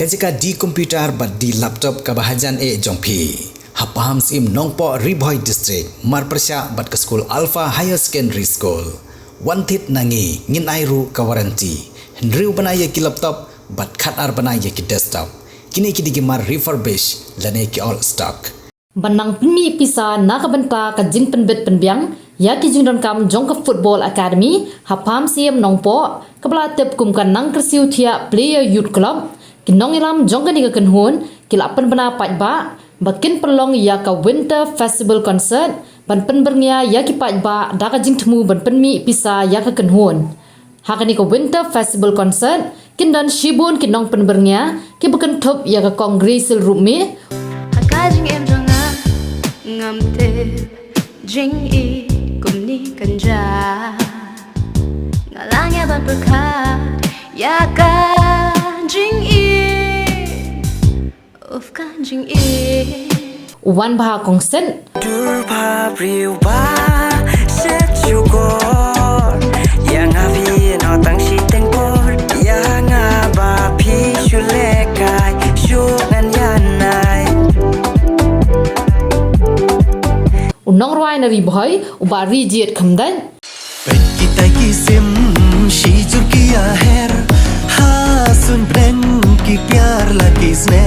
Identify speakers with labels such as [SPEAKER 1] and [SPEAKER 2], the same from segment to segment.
[SPEAKER 1] kajika di komputer bat di laptop kabahajan jongpi. Hapaham sim Nongpoh Bhoi district marpersya bat ke school Alpha Higher Secondary School. Wantit nangi ngin airu ka warranty. Hendriu banaya ki laptop bat khatar banaya ki desktop. Kini ki digimar refurbish lane ki all stock.
[SPEAKER 2] Banang penmi pisa nakabenta ka jing penbet penbiang ya ki jingdon kam jong ka football academy hapam sim Nongpoh kabla tep kum kan nang Gracyl thia player youth club kinong ilam jong ka ni ka kanhun kilapan bana pajba bakin perlong ya ka winter festival concert ban penbernya ya ki pajba da ka jing thmu ban penmi pisa ya ka kanhun Haka ni ka winter festival concert kindan shibun kinong penbernya ki bukan thop ya ka Gracyl rumi
[SPEAKER 3] Jing em jong ngam te jing I kum ni kanja ngalang ya ban berkat ya ka jing I of kan jing I
[SPEAKER 2] Wanbha kongsen
[SPEAKER 4] Durpa priwa secukor yang avi no tang si tengkor yang aba pi shulekai shunan yanai
[SPEAKER 2] Unong ruai na Bhoi ubari jiet khamdan
[SPEAKER 4] kita kisim shijur kiya her hasun prem ki pyar la kisme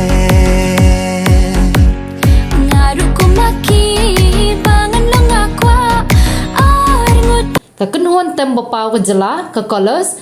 [SPEAKER 3] ngaru kumaki bangan long akwa arngut
[SPEAKER 2] ka kanhun tem bapau ka jala ka colors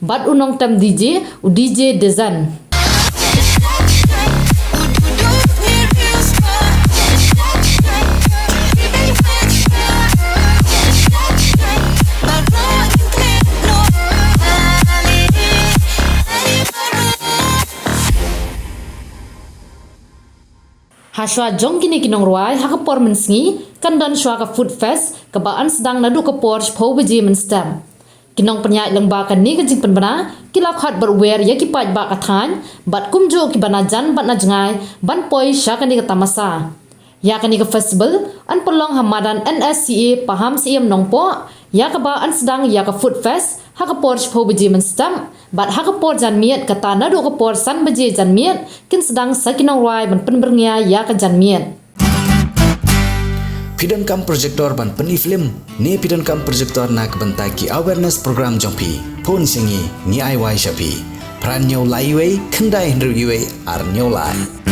[SPEAKER 2] Bat unong tam DJ u DJ Dezan Haswa jong kini kinong ruai haka por mensngi kandan shwa ka food fest kabaan sedang nadu ka por shpo beji menstam Kinong penyai lengba kan ni kejing penbana kilap khat berwer ya ki paj ba kathan bat kumjo ki bana jan bat na jangai ban poi sha kan ni ka tamasa ya kan ni ka festival an pelong hamadan NSCA paham sim Nongpoh ya ka ba an sedang ya ka food fest ha ka por shpo beji menstam bat ha ka por jan miet kata na do ka por san beji jan miet kin sedang sakinong ruai ban penbernya ya ka jan miet
[SPEAKER 1] Pidon kam projector ban peni film ni pidon kam projector nak bentai ki awareness program jongpi phun singi ni ai wai shapi pran nyo lai wei khandai hendru yue ar nyo lai